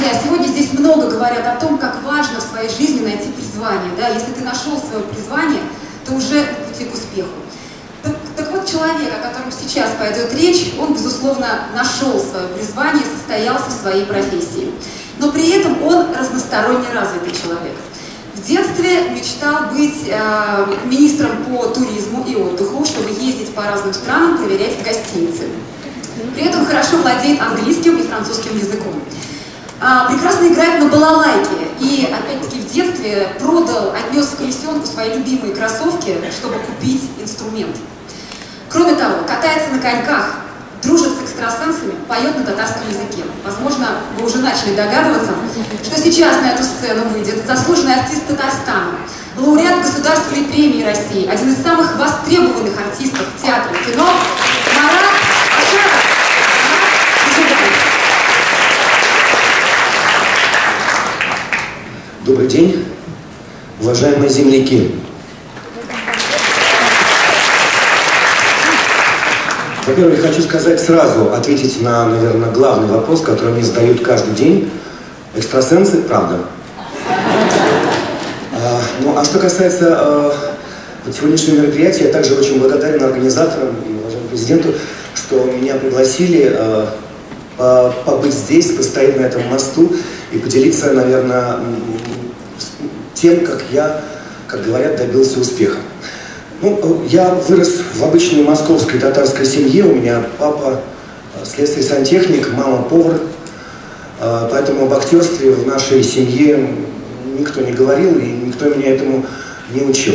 Друзья, сегодня здесь много говорят о том, как важно в своей жизни найти призвание. Да? Если ты нашел свое призвание, то уже на пути к успеху. Так вот, человек, о котором сейчас пойдет речь, он, безусловно, нашел свое призвание, состоялся в своей профессии. Но при этом он разносторонне развитый человек. В детстве мечтал быть министром по туризму и отдыху, чтобы ездить по разным странам, проверять гостиницы. При этом хорошо владеет английским и французским языком. Прекрасно играет на балалайке и, опять-таки, в детстве отнес в комиссионку свои любимые кроссовки, чтобы купить инструмент. Кроме того, катается на коньках, дружит с экстрасенсами, поет на татарском языке. Возможно, вы уже начали догадываться, что сейчас на эту сцену выйдет заслуженный артист Татарстана, лауреат Государственной премии России, один из самых востребованных артистов театра и кино Марат Ашаров. Добрый день, уважаемые земляки. Во-первых, я хочу сказать сразу, ответить на, наверное, главный вопрос, который мне задают каждый день. Экстрасенсы, правда. Ну, а что касается сегодняшнего мероприятия, я также очень благодарен организаторам и уважаемому президенту, что меня пригласили побыть здесь, постоять на этом мосту и поделиться, наверное, тем, как я, как говорят, добился успеха. Ну, я вырос в обычной московской татарской семье. У меня папа следственный сантехник, мама повар. Поэтому об актерстве в нашей семье никто не говорил, и никто меня этому не учил.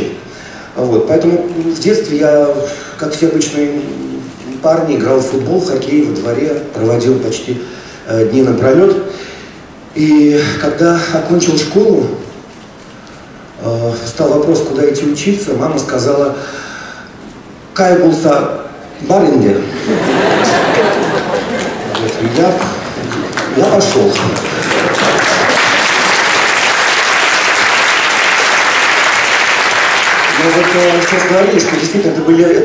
Вот. Поэтому в детстве я, как все обычные парни, играл в футбол, в хоккей во дворе, проводил почти дни напролет. И когда окончил школу, стал вопрос, куда идти учиться, мама сказала: «Кай булса баринде». Я пошел. Ну вот сейчас говорили, что действительно это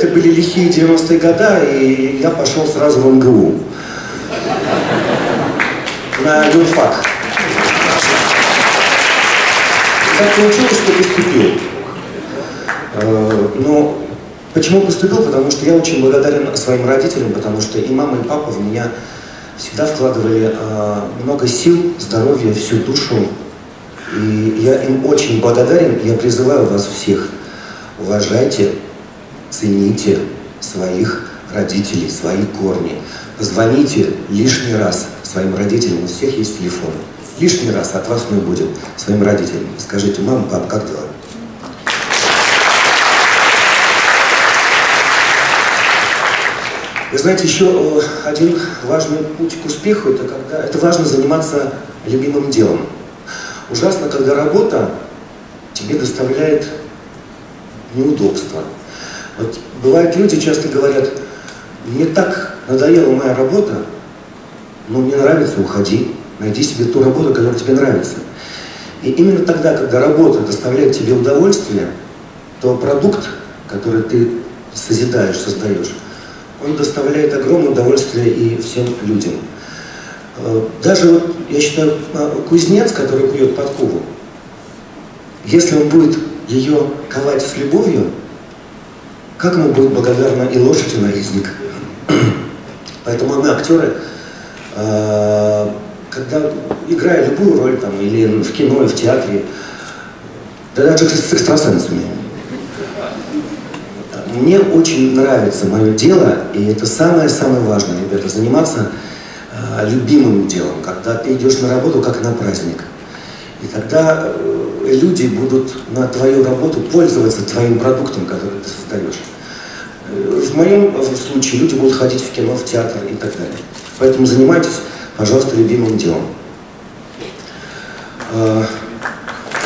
были лихие 90-е годы, и я пошел сразу в МГУ. На юрфак. Так получилось, что поступил. Но почему поступил? Потому что я очень благодарен своим родителям, потому что и мама, и папа в меня всегда вкладывали много сил, здоровья, всю душу. И я им очень благодарен. Я призываю вас всех: уважайте, цените своих родителей, свои корни. Позвоните лишний раз своим родителям, у всех есть телефон. Лишний раз от вас мы будем, своим родителям. Скажите: мама, пап, как дела? Вы знаете, еще один важный путь к успеху, это важно заниматься любимым делом. Ужасно, когда работа тебе доставляет неудобства. Вот бывают люди, часто говорят: мне так надоела моя работа, но мне нравится, уходи. Найди себе ту работу, которая тебе нравится. И именно тогда, когда работа доставляет тебе удовольствие, то продукт, который ты созидаешь, создаешь, он доставляет огромное удовольствие и всем людям. Даже, вот, я считаю, кузнец, который кует подкову, если он будет ее ковать с любовью, как ему будет благодарна и лошадь, и наездник. Поэтому мы, актеры, когда играя любую роль, там, или в кино, и в театре, да даже с экстрасенсами, мне очень нравится мое дело, и это самое-самое важное, ребята, заниматься любимым делом, когда ты идешь на работу как на праздник. И тогда люди будут на твою работу пользоваться твоим продуктом, который ты создаешь. В моем случае люди будут ходить в кино, в театр и так далее. Поэтому занимайтесь, пожалуйста, любимым делом.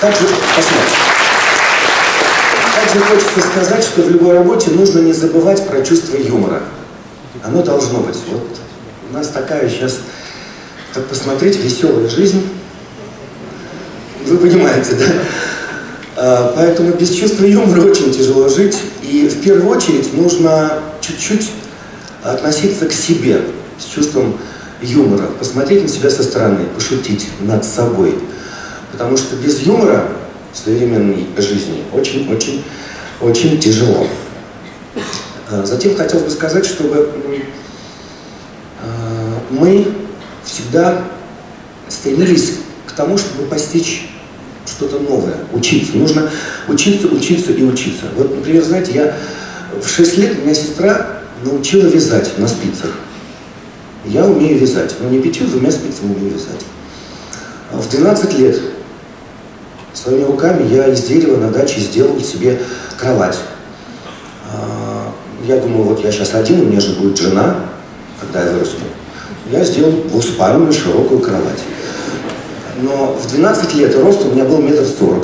Также хочется сказать, что в любой работе нужно не забывать про чувство юмора. Оно должно быть. Вот у нас такая сейчас, так посмотреть, веселая жизнь. Вы понимаете, да? Поэтому без чувства юмора очень тяжело жить. И в первую очередь нужно чуть-чуть относиться к себе с чувством юмора, посмотреть на себя со стороны, пошутить над собой. Потому что без юмора в современной жизни очень тяжело. Затем хотелось бы сказать, чтобы мы всегда стремились к тому, чтобы постичь что-то новое, учиться. Нужно учиться, учиться и учиться. Вот, например, знаете, я в 6 лет меня сестра научила вязать на спицах. Я умею вязать, но не 5-2 спицами умею вязать. В 12 лет своими руками я из дерева на даче сделал себе кровать. Я думал, вот я сейчас один, у меня же будет жена, когда я вырасту. Я сделал двуспальную широкую кровать. Но в 12 лет рост у меня был 1,40 м.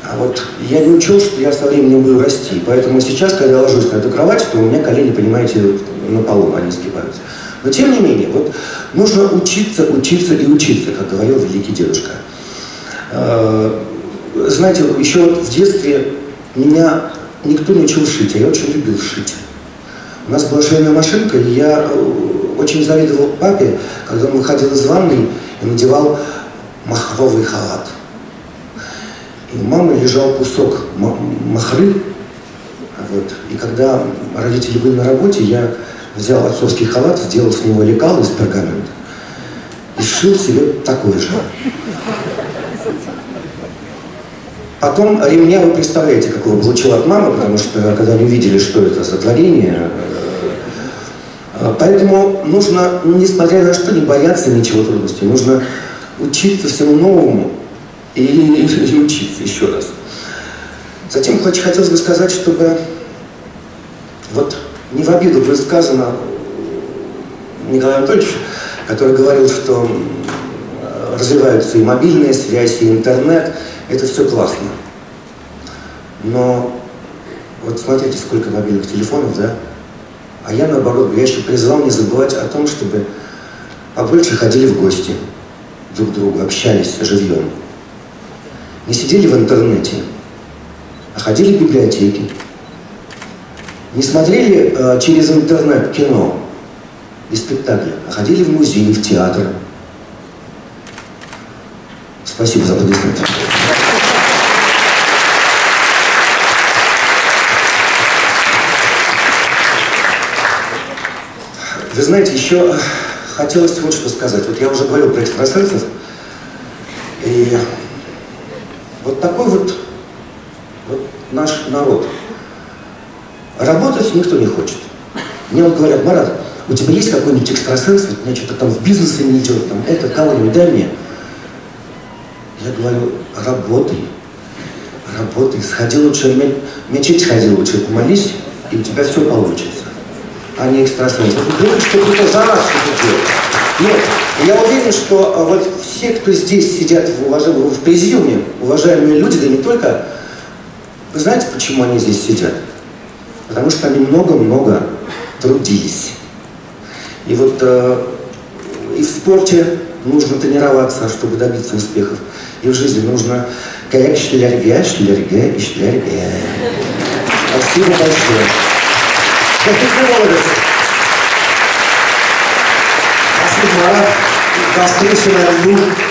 А вот я не учел, что я со временем буду расти. Поэтому сейчас, когда я ложусь на эту кровать, то у меня колени, понимаете, на полу, они сгибаются. Но тем не менее, вот нужно учиться, учиться и учиться, как говорил великий дедушка. Знаете, еще вот в детстве меня никто не учил шить, а я очень любил шить. У нас была швейная машинка, и я очень завидовал папе, когда он выходил из ванной и надевал махровый халат. И у мамы лежал кусок махры. Вот. И когда родители были на работе, я взял отцовский халат, сделал с него лекало из пергамента и сшил себе такой же. Потом ремня, вы представляете, какого получил от мамы, потому что когда они увидели, что это за творение. Поэтому нужно, несмотря на что, не бояться ничего трудностей. Нужно учиться всему новому и учиться еще раз. Затем хотелось бы сказать, чтобы вот не в обиду было сказано Николаю Анатольевичу, который говорил, что развиваются и мобильная связь, и интернет. Это все классно. Но вот смотрите, сколько мобильных телефонов, да? А я, наоборот, я еще призвал не забывать о том, чтобы побольше ходили в гости друг к другу, общались живьем. Не сидели в интернете, а ходили в библиотеки. Не смотрели через интернет кино и спектакли, а ходили в музей, в театр. Спасибо за аплодисменты. Вы знаете, еще хотелось вот что сказать. Вот я уже говорил про экстрасенсов. И вот такой вот наш народ. Работать никто не хочет. Мне вот говорят: Марат, у тебя есть какой-нибудь экстрасенс? Вот у меня что-то там в бизнесе не идет, там это, кого-нибудь дай мне. Я говорю: работай, работай, сходи лучше, в мечеть сходи лучше, помолись, и у тебя все получится. А не экстрасенс. Вы думаете, что кто-то за нас что-то делает? Нет, я уверен, что вот все, кто здесь сидят в президиуме, уважаемые люди, да не только, вы знаете, почему они здесь сидят? Потому что они много-много трудились. И вот и в спорте нужно тренироваться, чтобы добиться успехов. И в жизни нужно шлярге. Спасибо большое. Спасибо, Марат. До встречи, наверное.